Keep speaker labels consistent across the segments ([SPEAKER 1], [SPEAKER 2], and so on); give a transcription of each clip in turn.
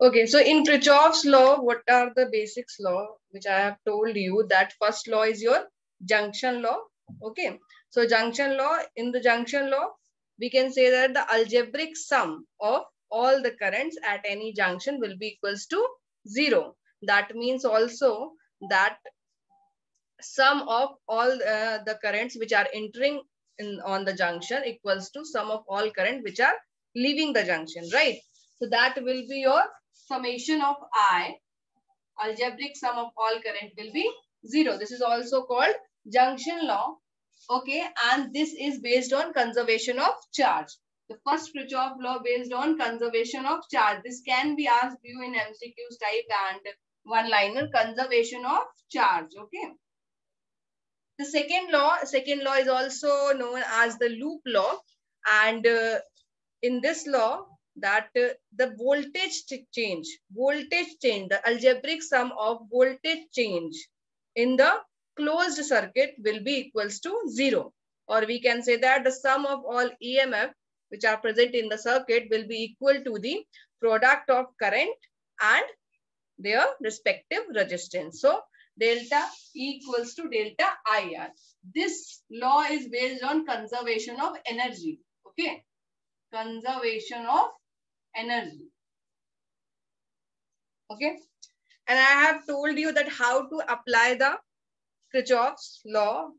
[SPEAKER 1] Okay, so in Kirchhoff's law, what are the basics law which I have told you? That first law is your junction law. Okay, so junction law, in the junction law, we can say that the algebraic sum of all the currents at any junction will be equals to 0. That means also that sum of all the currents which are entering in on the junction equals to sum of all current which are leaving the junction, right? So that will be your summation of I. Algebraic sum of all current will be 0. This is also called junction law. Okay, and this is based on conservation of charge. The first Kirchhoff law based on conservation of charge. This can be asked you in MCQs type and one liner, conservation of charge. Okay. The second law is also known as the loop law, and in this law, that the voltage change, the algebraic sum of voltage change in the closed circuit will be equals to 0, or we can say that the sum of all EMF which are present in the circuit will be equal to the product of current and their respective resistance. So delta E equals to delta IR. This law is based on conservation of energy. Okay, conservation of energy. Okay, and I have told you that how to apply the Kirchhoff's law.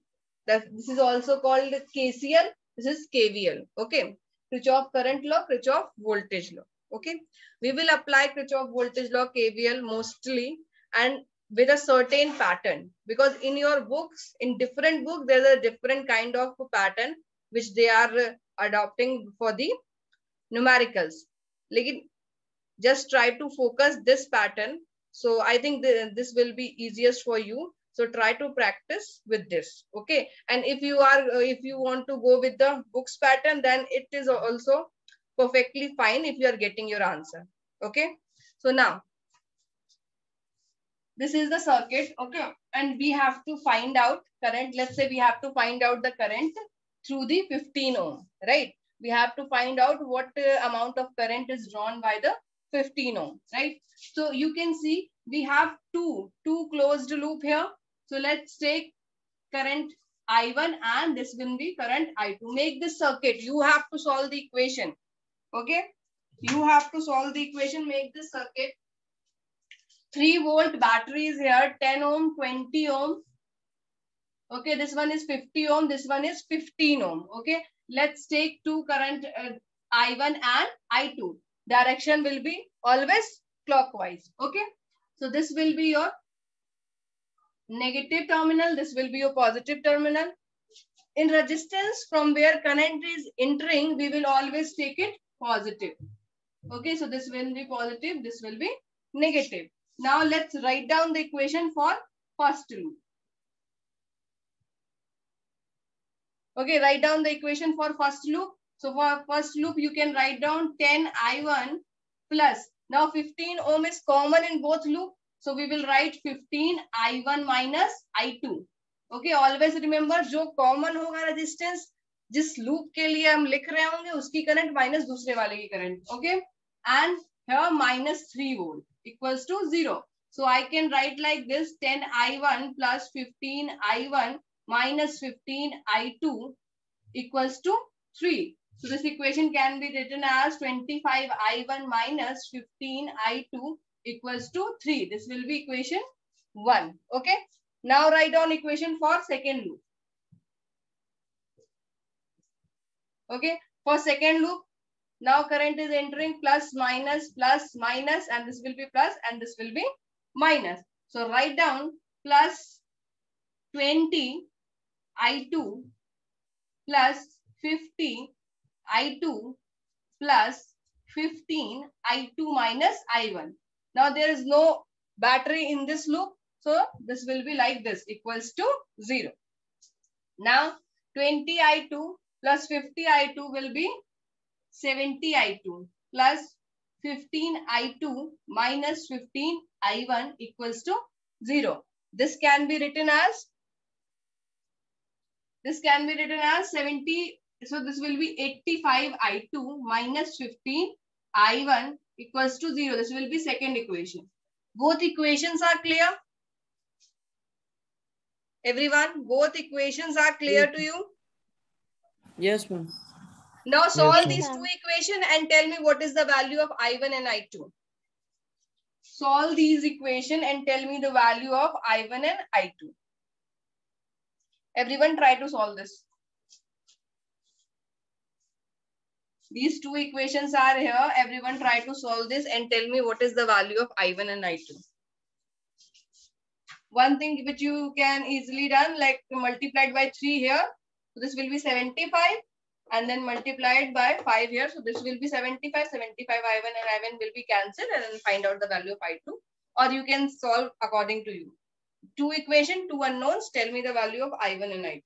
[SPEAKER 1] That this is also called KCL. This is KVL. Okay, Kirchhoff current law, Kirchhoff voltage law. Okay, we will apply Kirchhoff voltage law, KVL, mostly and with a certain pattern, because in your books, in different books, there's a different kind of pattern which they are adopting for the numericals. Lekin just try to focus this pattern. So I think this will be easiest for you. So try to practice with this. Okay, and if you want to go with the books pattern, then it is also perfectly fine if you are getting your answer. Okay, so now this is the circuit. Okay, and we have to find out current. Let's say we have to find out the current through the 15 ohm, right? We have to find out what amount of current is drawn by the 15 ohm, right? So you can see we have two closed loop here. So let's take current I1 and this will be current I2. Make this circuit, you have to solve the equation. Okay, you have to solve the equation, make this circuit. 3-volt battery is here, 10 ohm, 20 ohm. Okay, this one is 50 ohm, this one is 15 ohm. Okay, let's take two current I1 and I2. Direction will be always clockwise. Okay, so this will be your negative terminal, this will be your positive terminal. In resistance, from where current is entering, we will always take it positive. Okay, so this will be positive, this will be negative. Now let's write down the equation for first loop. Okay, write down the equation for first loop. So for first loop, you can write down 10 I1 plus. Now 15 ohm is common in both loop. So we will write 15 I1 minus I2. Okay, always remember जो common होगा resistance, जिस loop के लिए हम लिख रहे होंगे उसकी current minus दूसरे वाले की current. Okay, and here minus 3 volt equals to 0. So I can write like this: 10 I1 plus 15 I1 minus 15 I2 equals to 3. So this equation can be written as 25 I1 minus 15 I2 equals to 3. This will be equation 1. Okay. Now write down equation for second loop. Okay. For second loop, now current is entering plus minus and this will be plus and this will be minus. So write down plus 20 I2 plus 50 I2 plus 15 I2 minus I1. Now there is no battery in this loop. So this will be like this, equals to 0. Now 20 I2 plus 50 I2 will be 70 I2 plus 15 I2 minus 15 I1 equals to 0. This can be written as 70. So this will be 85 I2 minus 15 I1 equals to 0. This will be second equation. Both equations are clear? Everyone, both equations are clear to you?
[SPEAKER 2] Yes, ma'am.
[SPEAKER 1] Now solve
[SPEAKER 2] Yes,
[SPEAKER 1] these two equations and tell me what is the value of I1 and I2. Solve these equations and tell me the value of I1 and I2. Everyone try to solve this. These two equations are here. Everyone try to solve this and tell me what is the value of I1 and I2. One thing which you can easily done, like multiplied by 3 here. So this will be 75 and then multiplied by 5 here. So this will be 75, 75 I1 and I1 will be cancelled and then find out the value of I2. Or you can solve according to you. Two equation, two unknowns. Tell me the value of I1 and I2.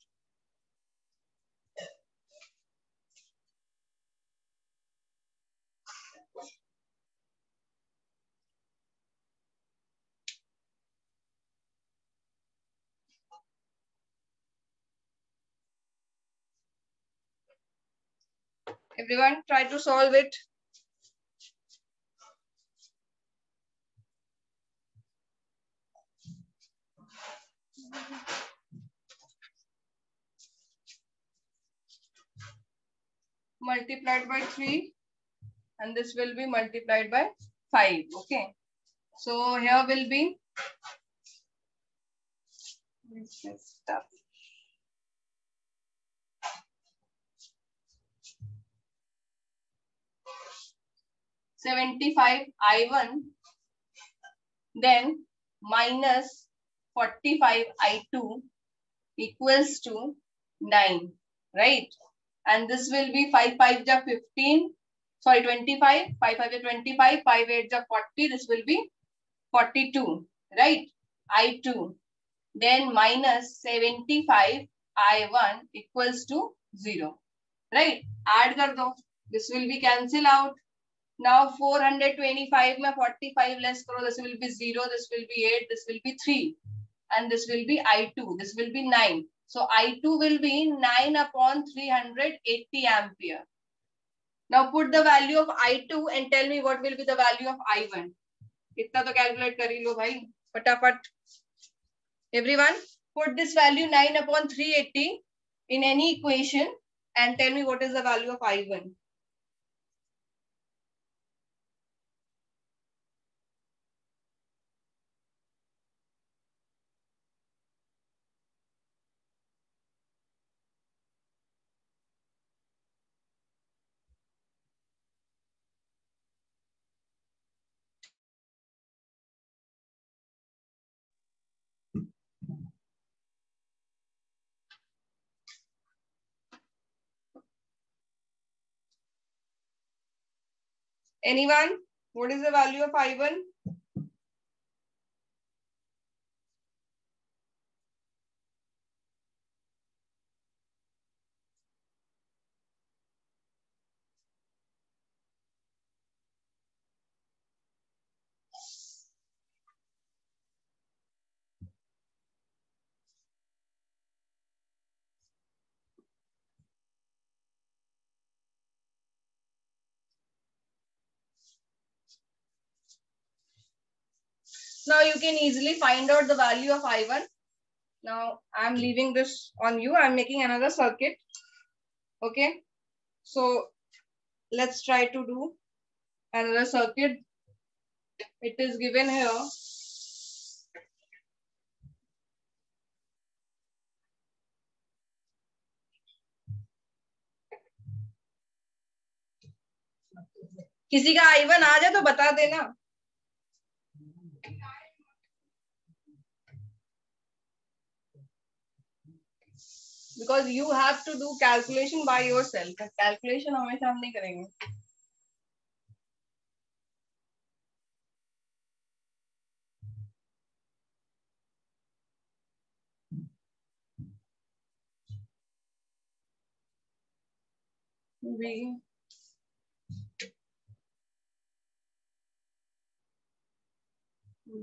[SPEAKER 1] Everyone try to solve it. Multiplied by 3 and this will be multiplied by 5. Okay. So here will be 75 I1 then minus 45 I2 equals to 9, right? And this will be 5 5 ja 15, sorry 25, 5 5 ja 25, 5 8 ja 40, this will be 42, right? I2 then minus 75 I1 equals to 0, right? Add kar do. This will be cancel out. Now 425 में 45 less करो, this will be 0, this will be 8, this will be 3 and this will be I2, this will be 9. So I2 will be 9 upon 380 ampere. Now put the value of I2 and tell me what will be the value of I1. इतना तो calculate कर ही लो भाई फटाफट. Everyone put this value 9 upon 380 in any equation and tell me what is the value of I1. Anyone? What is the value of I1? Now you can easily find out the value of I1. Now I'm leaving this on you. I'm making another circuit. Okay. So let's try to do another circuit. It is given here. किसी का I1 आ जाए तो बता देना. Because you have to do calculation by yourself. Calculation हमेशा हम नहीं करेंगे.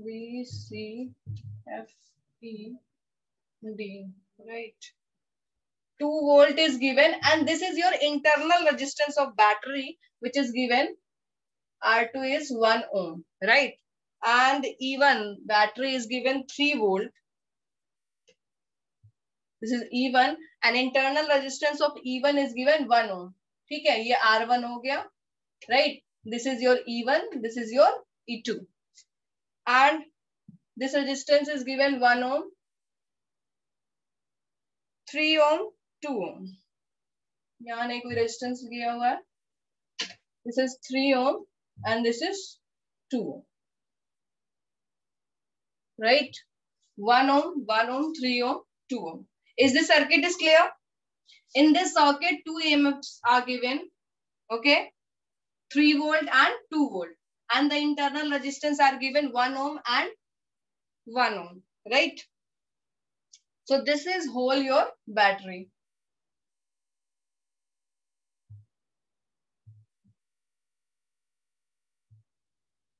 [SPEAKER 1] V C F E D, right? 2 volt is given and this is your internal resistance of battery which is given R2 is 1 ohm, right? And E1 battery is given 3 volt. This is E1 and internal resistance of E1 is given 1 ohm. ठीक है, ये R1 हो गया, right? This is your E1, this is your E2. And this resistance is given 1 ohm, 3 ohm, 2 ohm. यहाँ नहीं कोई resistance दिया हुआ है. This is 3 ohm and this is 2 ohm. Right? 1 ohm, 1 ohm, 3 ohm, 2 ohm. Is this circuit is clear? In this circuit, 2 EMFs are given. Okay? 3 volt and 2 volt. And the internal resistance are given 1 ohm and 1 ohm. Right? So this is whole your battery.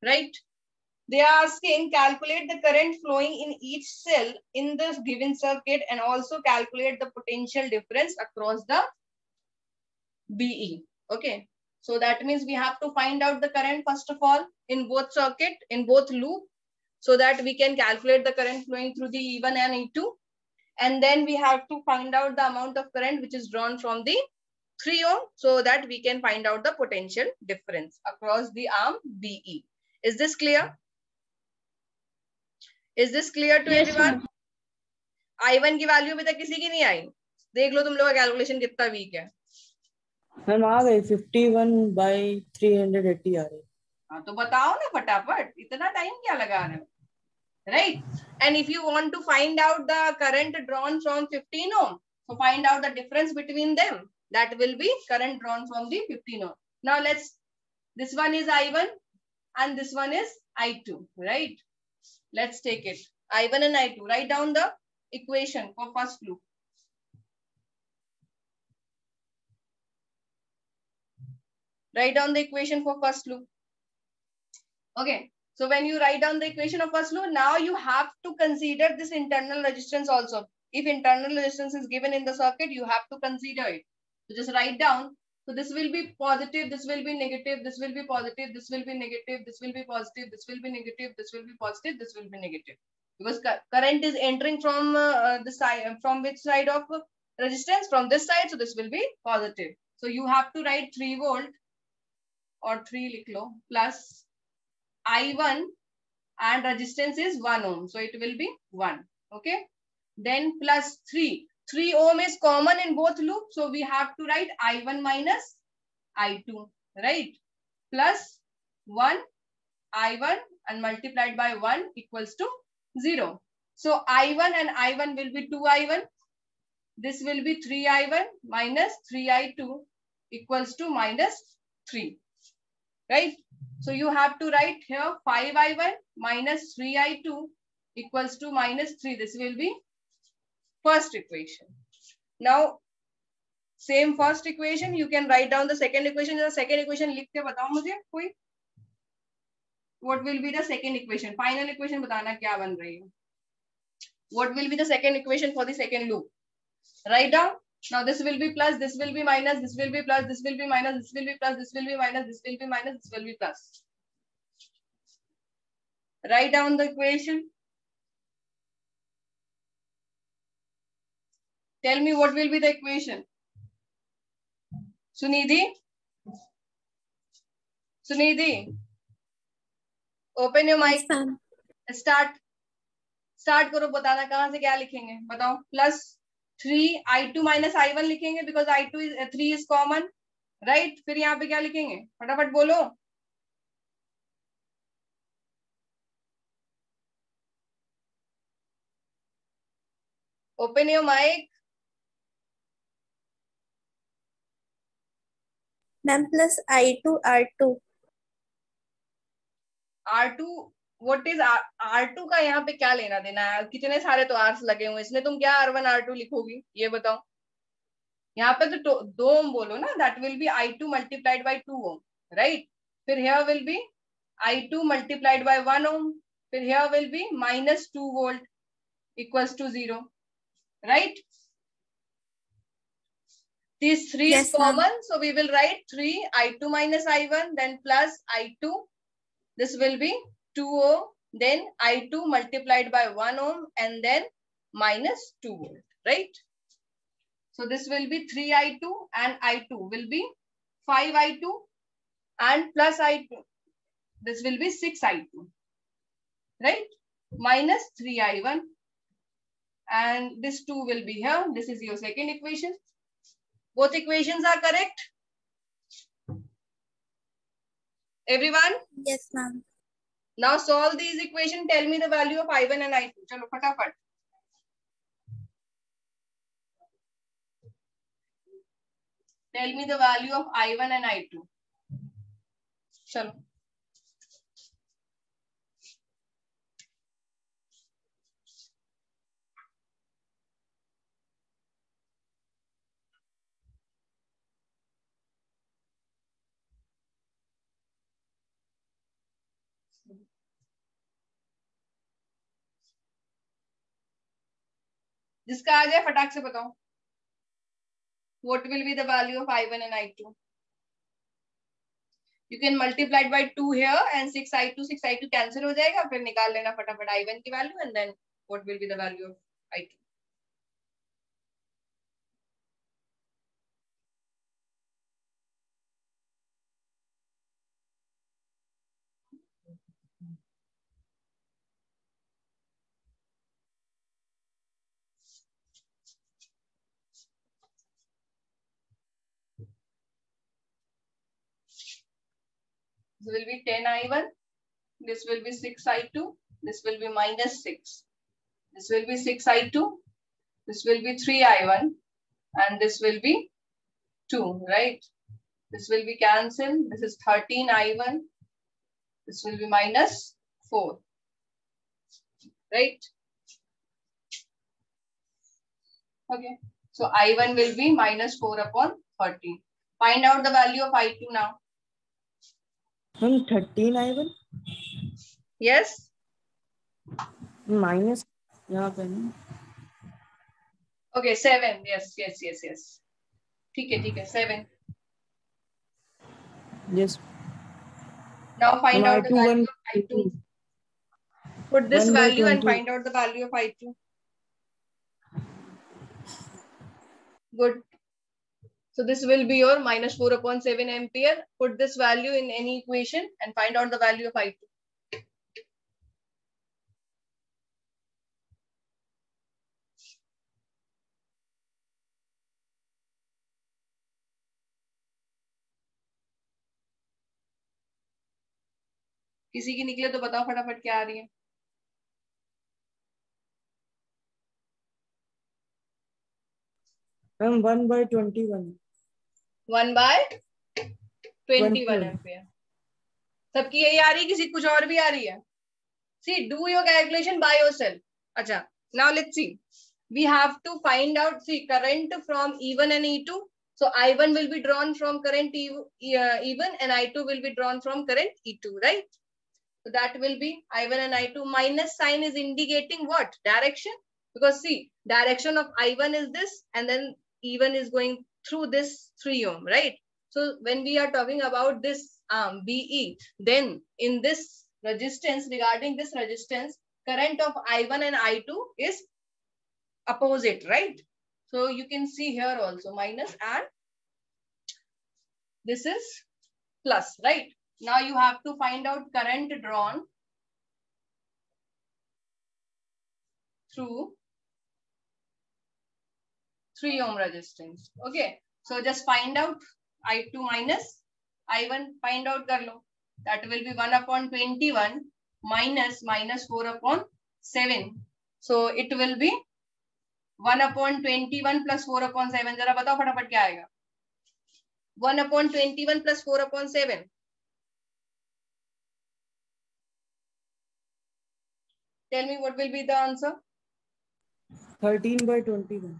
[SPEAKER 1] Right? They are asking calculate the current flowing in each cell in the given circuit and also calculate the potential difference across the BE. Okay. So that means we have to find out the current first of all in both circuit, in both loop, so that we can calculate the current flowing through the E1 and E2. And then we have to find out the amount of current which is drawn from the 3 ohm so that we can find out the potential difference across the arm BE. Is this clear? Is this clear to everyone? I1 की value अभी तक किसी की नहीं आई. देख लो तुम लोग का कैलकुलेशन कितना वीक है.
[SPEAKER 2] मैम आ गई 51/380 आ रही.
[SPEAKER 1] हाँ तो बताओ ना फटाफट, इतना टाइम क्या लगा रहे हो, right? And if you want to find out the current drawn from 15 ohm, so find out the difference between them. That will be current drawn from the 15 ohm. Now this one is I1 and this one is I2, right? Let's take it. I1 and I2. Write down the equation for first loop. Write down the equation for first loop. Okay. So when you write down the equation of first loop, now you have to consider this internal resistance also. If internal resistance is given in the circuit, you have to consider it. So just write down. So this will be positive, this will be negative, this will be positive, this will be negative, this will be positive, this will be negative, this will be positive, this will be negative. Because current is entering from the side, from which side of resistance? From this side, so this will be positive. So you have to write 3 volt or 3 लिख लो plus I1 and resistance is 1 ohm. So it will be 1. Okay. Then plus 3. 3 ohm is common in both loops. So we have to write I1 minus I2. Right. Plus 1 I1 and multiplied by 1 equals to 0. So I1 and I1 will be 2 I1. This will be 3 I1 minus 3 I2 equals to minus 3. Right. So you have to write here 5 I1 minus 3 I2 equals to minus 3. This will be first equation. Now, same first equation, you can write down the second equation. The second equation लिख के बताओ मुझे कोई. What will be the second equation? Final equation बताना क्या बन रही है. What will be the second equation for the second loop? Write down. Now this will be plus, this will be minus, this will be plus, this will be minus, this will be plus, this will be minus, this will be minus, this will be plus. Write down the equation. Tell me what will be the equation. Sunidhi? Sunidhi? Open your mic. Yes, Start करो, बताना कहाँ से क्या लिखेंगे बताओ. Plus 3 I2 minus I1 लिखेंगे because I2 is 3 is common, right? फिर यहाँ पे क्या लिखेंगे फटाफट बोलो. Open your mic.
[SPEAKER 3] Ma'am plus I2 R2.
[SPEAKER 1] R2 what is R2 का यहाँ पे क्या लेना देना है? कितने सारे तो आर्स लगे हुए, इसमें तुम क्या R1 R2 लिखोगी ये बताओ. यहाँ पे तो 2 ओम बोलो ना. That will be I2 multiplied by 2 ohm, right? फिर here will be I2 multiplied by 1 ohm. फिर here will be minus 2 volt equals to 0, right? These three
[SPEAKER 3] Yes,
[SPEAKER 1] is common. So we will write 3 I2 minus I1, then plus I2. This will be 2 ohm, then I2 multiplied by 1 ohm, and then minus 2 volt, right? So this will be 3 I2 and I2 will be 5 I2 and plus I2. This will be 6 I2, right? Minus 3 I1. And this 2 will be here. This is your second equation. Both equations are correct. Everyone?
[SPEAKER 3] Yes, ma'am.
[SPEAKER 1] Now solve these equations. Tell me the value of I1 and I2. Chalo, fatafat. Tell me the value of I1 and I2. Chalo. जिसका आ जाए फटाक से बताओ. What will be the value of I1 and I2? You can multiply it by 2 here and 6 I2 cancel हो जाएगा. फिर निकाल लेना फटाफट I1 की value and then what will be the value of I2? This will be 10 I1. This will be 6 I2. This will be minus 6. This will be 6 I2. This will be 3 I1. And this will be 2, right? This will be cancelled. This is 13 I1. This will be minus 4. Right? Okay. So I1 will be minus 4 upon 13. Find out the value of I2 now.
[SPEAKER 2] 13 I1
[SPEAKER 1] Yes?
[SPEAKER 2] minus. Yeah,
[SPEAKER 1] okay, 7. Yes. ठीक है, 7.
[SPEAKER 2] Yes.
[SPEAKER 1] Now find out the value of I2. Put this value and
[SPEAKER 2] 1/20.
[SPEAKER 1] find out the value of I2. Good. So this will be your minus 4 upon 7 ampere. Put this value in any equation and find out the value of I2. किसी की निकले तो बताओ फटाफट क्या आ रही है.
[SPEAKER 2] Ma'am, 1/21.
[SPEAKER 1] 1/21 ampere. सबकी यही आ रही है, किसी कुछ और भी आ रही है? See, do your calculation by yourself. अच्छा, now let's see. We have to find out, see, current from E1 and E2. So I1 will be drawn from current E1 and I2 will be drawn from current E2, right? So that will be I1 and I2. Minus sign is indicating what? Direction. Because see, direction of I1 is this and then E1 is going through this 3 ohm, right? So when we are talking about this BE, then in this resistance, regarding this resistance, current of I1 and I2 is opposite, right? So you can see here also minus and this is plus, right? Now you have to find out current drawn through 3 ohm resistance. Okay. So just find out I2 minus I1. Find out kar lo. That will be 1 upon 21 minus 4 upon 7. So it will be 1 upon 21 plus 4 upon 7. जरा बताओ फटाफट क्या आएगा? 1 upon 21 plus 4 upon 7. Tell me what will be the answer?
[SPEAKER 2] 13/21.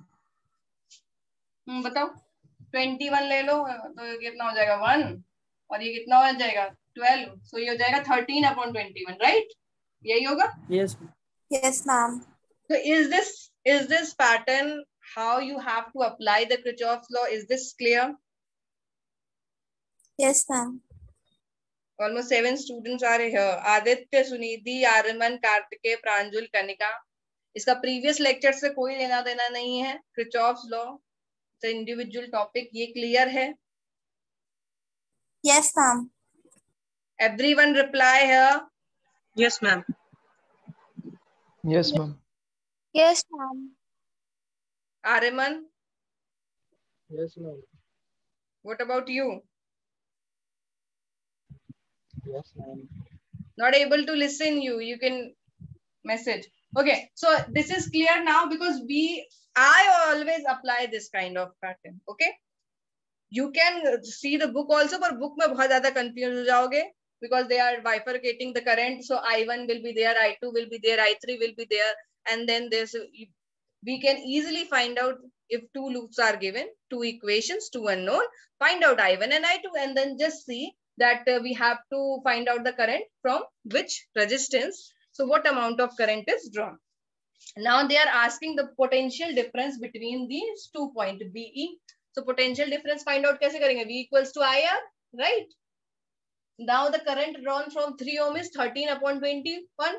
[SPEAKER 1] बताओ. 21 ले लो तो ये कितना हो जाएगा 1 और ये कितना हो जाएगा 12. So ये हो जाएगा 13 upon 21, right? यही होगा?
[SPEAKER 2] Yes.
[SPEAKER 3] Yes, ma'am.
[SPEAKER 1] So is this pattern how you have to apply the Kirchhoff's law. Is this clear?
[SPEAKER 3] Yes, ma'am.
[SPEAKER 1] Almost 7 students are here. Aditya, Sunidhi, Arman, Kartike, Pranjul, Kanika. इसका previous lecture से कोई लेना देना नहीं है. Kirchhoff's law, the individual topic, ये clear है?
[SPEAKER 3] Yes, ma'am.
[SPEAKER 1] Everyone reply here.
[SPEAKER 4] Yes, ma'am.
[SPEAKER 5] Yes, ma'am.
[SPEAKER 3] Yes, ma'am.
[SPEAKER 1] Arman,
[SPEAKER 5] Yes, ma'am.
[SPEAKER 1] what about you?
[SPEAKER 5] Yes, ma'am.
[SPEAKER 1] Not able to listen you. You can message. Okay, so this is clear now because I always apply this kind of pattern. Okay, you can see the book also, but book में बहुत ज़्यादा confused हो जाओगे because they are bifurcating the current. So I1 will be there, I2 will be there, I3 will be there, and then we can easily find out if 2 loops are given, 2 equations, 2 unknown, find out I1 and I2, and then just see that we have to find out the current from which resistance. So what amount of current is drawn. Now they are asking the potential difference between these 2 points BE. So potential difference find out कैसे करेंगे? V equals to IR, right? Now the current drawn from 3 ohm is 13 upon 21.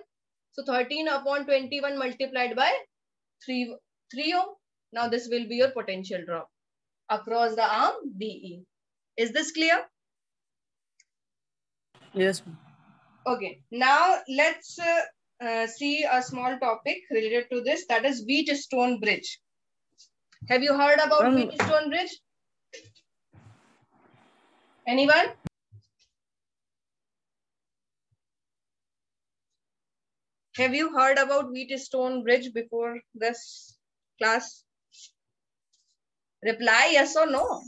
[SPEAKER 1] So 13 upon 21 multiplied by 3 ohm. Now this will be your potential drop across the arm BE. Is this clear?
[SPEAKER 2] Yes, ma'am.
[SPEAKER 1] Okay, now let's see a small topic related to this, that is Wheatstone bridge. Have you heard about Wheatstone bridge? Anyone? Have you heard about Wheatstone bridge before this class? Reply yes or no.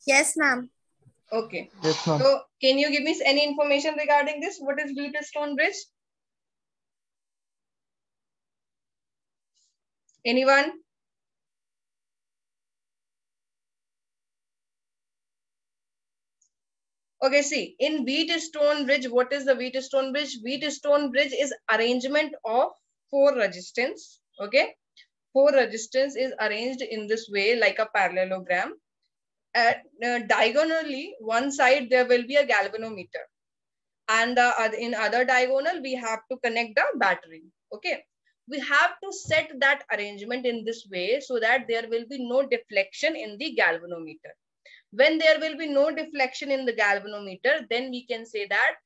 [SPEAKER 3] Yes, ma'am.
[SPEAKER 1] Okay.
[SPEAKER 5] Yes, ma'am.
[SPEAKER 1] So can you give me any information regarding this? What is Wheatstone bridge? Anyone? Okay, see, in Wheatstone bridge, what is the Wheatstone bridge? Wheatstone bridge is arrangement of 4 resistance. Okay, 4 resistance is arranged in this way like a parallelogram. Diagonally, one side there will be a galvanometer, and in other diagonal we have to connect the battery. Okay, we have to set that arrangement in this way so that there will be no deflection in the galvanometer. When there will be no deflection in the galvanometer, then we can say that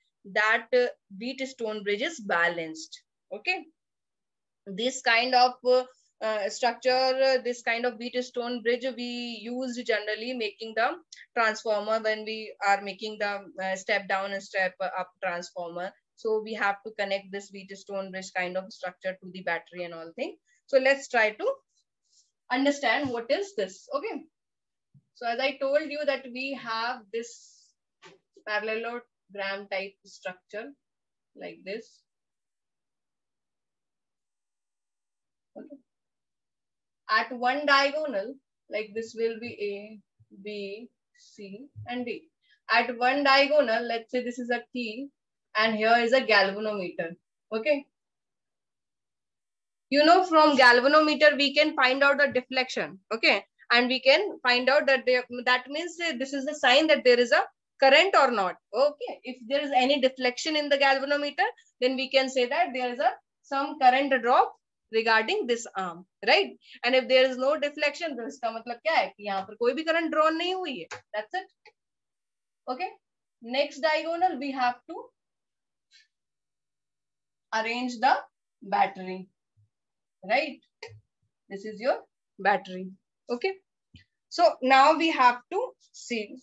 [SPEAKER 1] Wheatstone bridge is balanced. Okay, this kind of structure, this kind of Wheatstone bridge we use generally making the transformer when we are making the step down and step up transformer. So we have to connect this Wheatstone bridge kind of structure to the battery and all things. So let's try to understand what is this. Okay. So as I told you that we have this parallelogram type structure like this. Okay. At one diagonal, like this will be A, B, C, and D. At one diagonal, let's say this is a key, and here is a galvanometer. Okay. You know, from galvanometer, we can find out the deflection. Okay. And we can find out that that means this is the sign that there is a current or not. Okay. If there is any deflection in the galvanometer, then we can say that there is some current drop regarding this arm, right? And if there is no deflection, तो इसका मतलब क्या है कि यहाँ पर कोई भी current drawn नहीं हुई है. That's it. Okay. Next diagonal, we have to arrange the battery, right? This is your battery. Okay. So now we have to see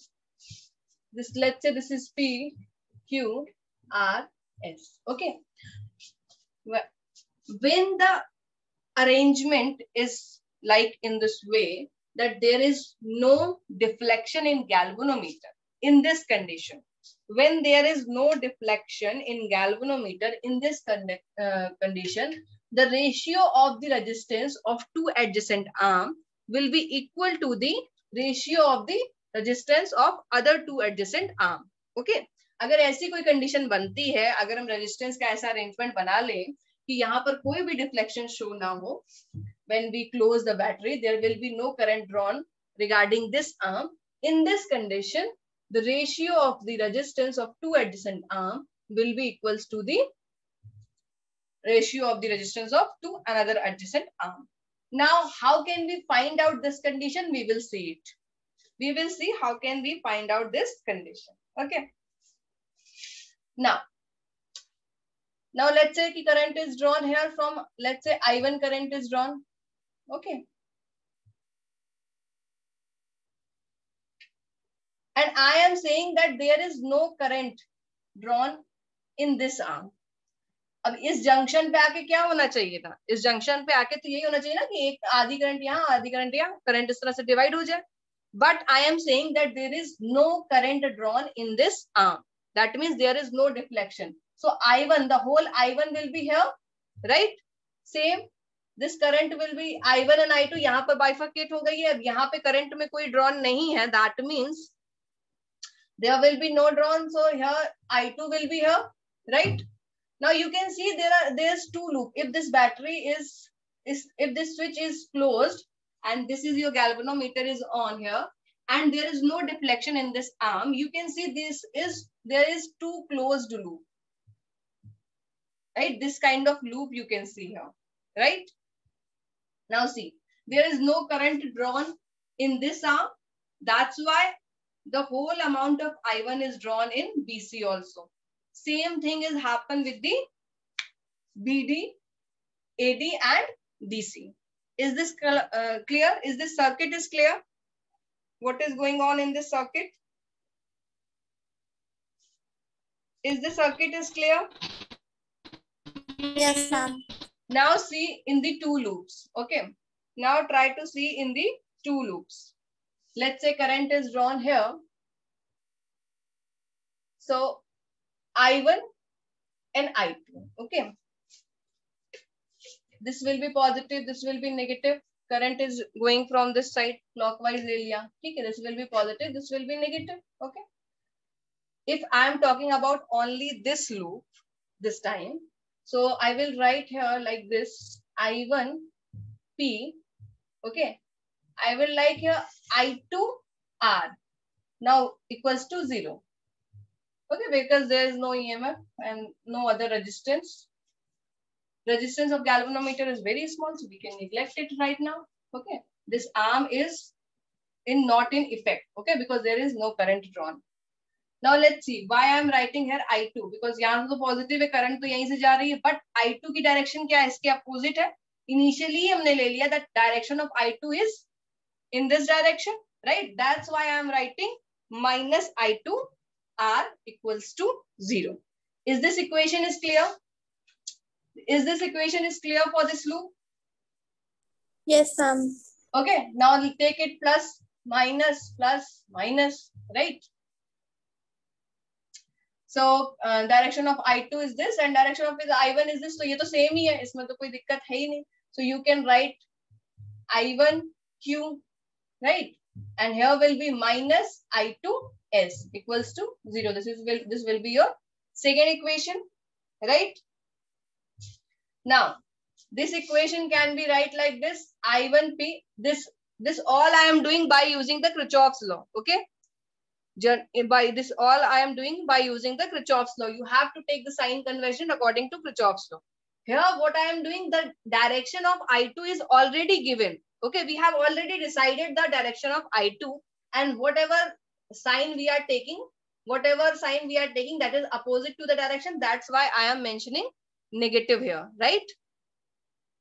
[SPEAKER 1] this. Let's say this is P, Q, R, S. Okay. When the arrangement is like in this way, that there is no deflection in galvanometer in this condition. When there is no deflection in galvanometer in this condition, the ratio of the resistance of 2 adjacent arms will be equal to the ratio of the resistance of other 2 adjacent arm. Okay. अगर ऐसी कोई condition बनती है, अगर हम resistance का ऐसा arrangement बना लें कि यहाँ पर कोई भी डिफ्लेक्शन शो ना हो, when we close the battery, there will be no current drawn regarding this arm. In this condition, the ratio of the resistance of two adjacent arms will be equals to the ratio of the resistance of two another adjacent arm. Now, how can we find out this condition? We will see it. We will see how can we find out this condition. Okay. Now let's say the current is drawn here from, let's say I1 current is drawn. Okay. And I am saying that there is no current drawn in this arm. अब इस junction पे आके क्या होना चाहिए था? इस junction पे आके तो यही होना चाहिए ना कि एक आधी करंट यहाँ, आधी करंट यहाँ, करंट इस तरह से डिवाइड हो जाए. But I am saying that there is no current drawn in this arm. That means there is no deflection. So I1, the whole I1 will be here, right? Same. This current will be I1 and I2. यहाँ पे bifurcate हो गई है. अब यहाँ पे current में कोई drawn नहीं है. That means there will be no drawn. So here I2 will be here, right? Now you can see there's two loop. If this battery if this switch is closed and this is your galvanometer is on here and there is no deflection in this arm, you can see there is two closed loop, right? This kind of loop you can see here, right? Now see, there is no current drawn in this arm. That's why the whole amount of I1 is drawn in BC also. Same thing is happened with the BD, AD and DC. Is this clear? Is this circuit is clear? What is going on in this circuit? Is the circuit is clear?
[SPEAKER 3] Yes, ma'am.
[SPEAKER 1] Now see in the two loops. Okay. Now try to see in the two loops. Let's say current is drawn here. So I1 and I2. Okay. This will be positive. This will be negative. Current is going from this side clockwise area. Okay. This will be positive. This will be negative. Okay. If I am talking about only this loop this time, so I will write here like this I1 P. Okay. I will like here I2 R. Now equals to 0. Okay, because there is no EMF and no other resistance. Resistance of galvanometer is very small, so we can neglect it right now. Okay, this arm is not in effect. Okay, because there is no current drawn. Now let's see why I am writing here I2, because यहाँ तो positive है, current तो यहीं से जा रही है, but I2 की direction क्या है? इसके opposite है. Initially हमने ले लिया that direction of I2 is in this direction, right? That's why I am writing minus I2 R equals to 0. Is this equation is clear? Is this equation is clear for this loop?
[SPEAKER 3] Yes, ma'am.
[SPEAKER 1] Okay, now we'll take it plus, minus, right? So direction of I2 is this and direction of I1 is this. So ये तो same ही है, इसमें तो कोई दिक्कत है ही नहीं. So you can write I1 Q, right? And here will be minus I2 S equals to 0. This will be your second equation, right? Now this equation can be write like this I1P. This all I am doing by using the Kirchhoff's law. Okay. By this all I am doing by using the Kirchhoff's law. You have to take the sign convention according to Kirchhoff's law. Here what I am doing, the direction of I2 is already given. Okay, we have already decided the direction of I2 and whatever sign we are taking that is opposite to the direction. That's why I am mentioning negative here, right?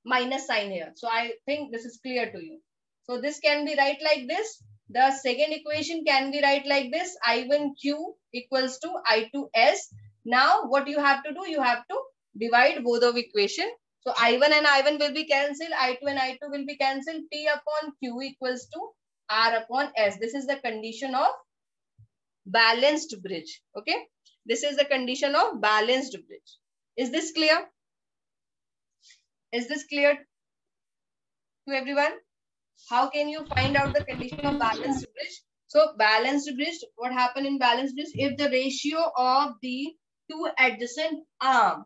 [SPEAKER 1] Minus sign here. So I think this is clear to you. So this can be write like this. The second equation can be write like this I1Q equals to I2S. Now what you have to do, you have to divide both of equation. So I1 and I1 will be cancelled, I2 and I2 will be cancelled. P upon Q equals to R upon S. This is the condition of balanced bridge. Okay, this is the condition of balanced bridge. Is this clear? Is this clear to everyone? How can you find out the condition of balanced bridge? So balanced bridge, what happened in balanced bridge? If the ratio of the two adjacent arm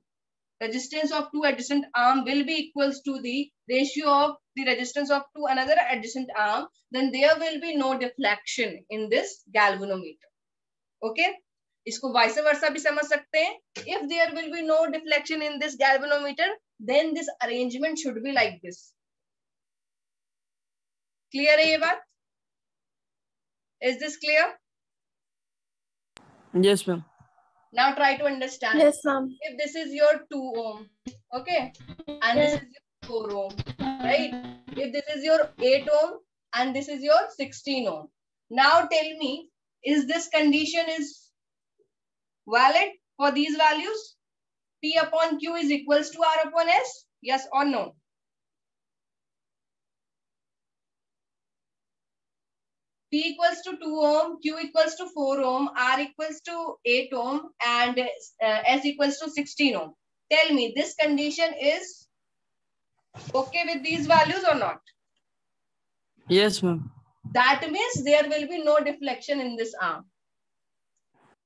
[SPEAKER 1] resistance of two adjacent arm will be equals to the ratio of the resistance of two another adjacent arm, then there will be no deflection in this galvanometer. Okay, इसको vice versa भी समझ सकते हैं. If there will be no deflection in this galvanometer, then this arrangement should be like this. Clear है ये बात? Is this clear?
[SPEAKER 2] Yes, ma'am.
[SPEAKER 1] Now try to understand.
[SPEAKER 3] Yes, ma'am.
[SPEAKER 1] If this is your 2 ohm, okay, and this is your 4 ohm, right? If this is your 8 ohm and this is your 16 ohm. Now tell me, is this condition is valid for these values? P upon Q is equals to R upon S? Yes or no? P equals to 2 ohm, Q equals to 4 ohm, R equals to 8 ohm, and S equals to 16 ohm. Tell me, this condition is okay with these values or not?
[SPEAKER 2] Yes, ma'am.
[SPEAKER 1] That means there will be no deflection in this arm.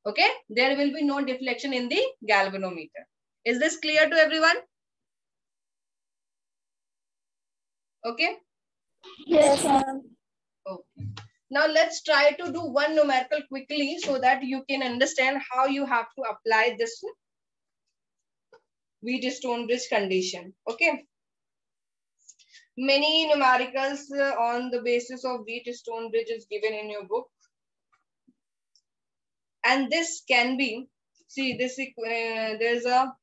[SPEAKER 1] Okay, there will be no deflection in the galvanometer. Is this clear to everyone? Okay.
[SPEAKER 3] Yes, ma'am.
[SPEAKER 1] Okay. Now let's try to do one numerical quickly so that you can understand how you have to apply this Wheatstone bridge condition. Okay. Many numericals on the basis of Wheatstone bridge is given in your book. And this can be, see this, there's a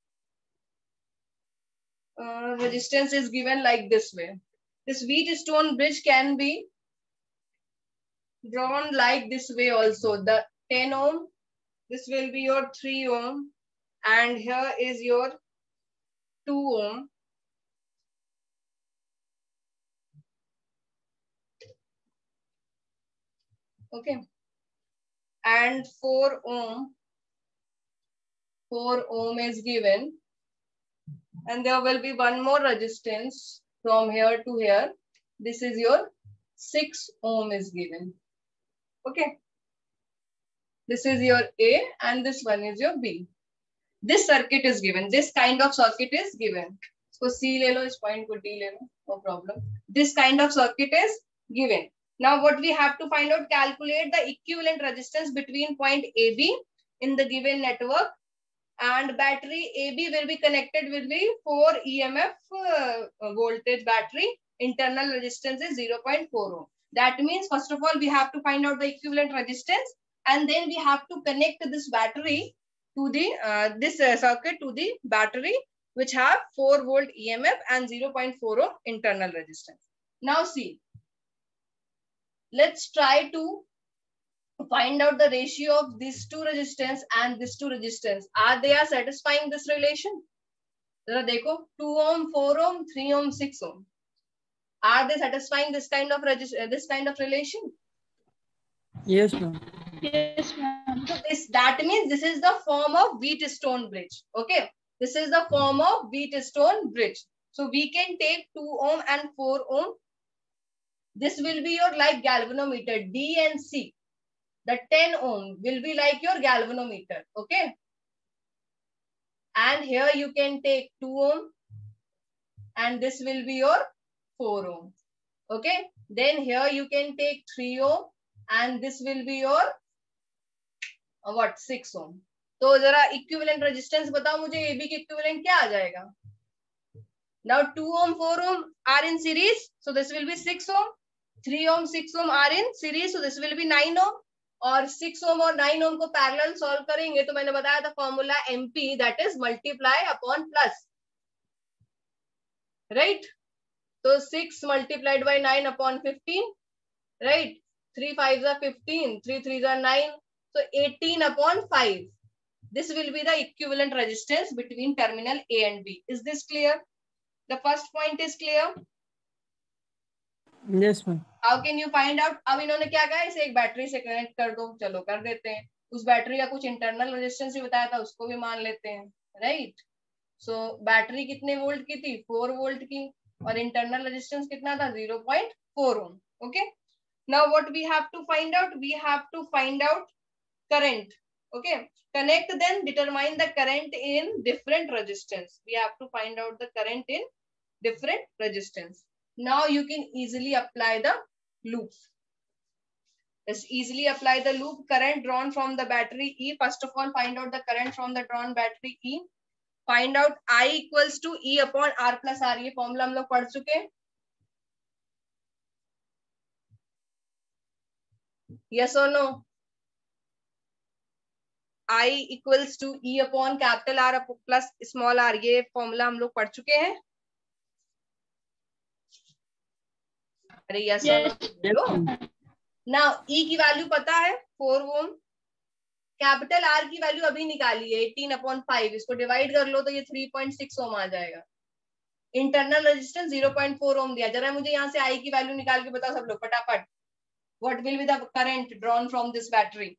[SPEAKER 1] resistance is given like this way. This Wheatstone bridge can be drawn like this way also. The 10 ohm, this will be your 3 ohm, and here is your 2 ohm. Okay. And 4 ohm is given. And there will be one more resistance from here to here. This is your 6 ohm is given. Okay. This is your A and this one is your B. This circuit is given. This kind of circuit is given. So C le lo, is point ko D le lo, no problem. This kind of circuit is given. Now what we have to find out, calculate the equivalent resistance between point AB in the given network, and battery AB will be connected with the 4 EMF voltage battery. Internal resistance is 0.4 ohm. That means first of all we have to find out the equivalent resistance, and then we have to connect this battery to the circuit to the battery which have 4 volt EMF and 0.4 ohm internal resistance. Now see, let's try to find out the ratio of these two resistance and this two resistance. Are they satisfying this relation? Zara dekho, 2 ohm, 4 ohm, 3 ohm, 6 ohm. Are they satisfying this kind of relation?
[SPEAKER 2] Yes, ma'am.
[SPEAKER 3] Yes, ma'am.
[SPEAKER 1] So that means this is the form of Wheatstone bridge. Okay, this is the form of Wheatstone bridge. So we can take 2 ohm and 4 ohm. This will be your like galvanometer D and C. The 10 ohm will be like your galvanometer. Okay, and here you can take 2 ohm and this will be your 4 ohm. Okay, then here you can take 3 ohm and this will be your what 6 ohm. तो जरा equivalent resistance बताओ मुझे, AB के equivalent क्या आ जाएगा? Now 2 ohm 4 ohm are in series, so this will be 6 ohm. 3 ohm 6 ohm are in series, so this will be 9 ohm. और 6 ohm और 9 ohm को पैरेलल सॉल्व करेंगे तो मैंने बताया था formula MP, that is multiply upon plus, right? तो 6 multiplied by 9 upon 15, right? 3 5s are 15, 3 3s are 9, so 18 upon 5. This will be the equivalent resistance between terminal A and B. Is this clear? The first point is clear.
[SPEAKER 2] Yes, ma'am.
[SPEAKER 1] How can you find out? अब इन्होंने क्या कहा, इसे एक battery से connect कर दो, चलो कर देते हैं. उस बैटरी का कुछ इंटरनल रेजिस्टेंस भी बताया था, उसको भी मान लेते हैं, राइट? सो बैटरी कितने वोल्ट की थी? 4 वोल्ट की, और इंटरनल रेजिस्टेंस कितना था? 0.4 ohm. Okay, now what we have to find out? We have to find out current. Okay, connect, then determine the current in different resistance. We have to find out the current in different resistance. Now you can easily apply the loop. Let's easily apply the loop. Current drawn from the battery E. First of all, find out the current from the drawn battery E. Find out I equals to E upon R plus R. ये formula हम लोग पढ़ चुके हैं. Yes or no? I equals to E upon capital R plus small r. ये formula हम लोग पढ़ चुके हैं. अरे yes or no? Now E की वैल्यू पता है 4 ओम. कैपिटल R की वैल्यू अभी निकाली है 18/5. इसको डिवाइड कर लो तो ये 3.6 ओम आ जाएगा. इंटरनल रेजिस्टेंस 0.4 ओम दिया. जरा मुझे यहाँ से I की वैल्यू निकाल के बताओ सब लोग फटाफट. What will be the current drawn from this battery?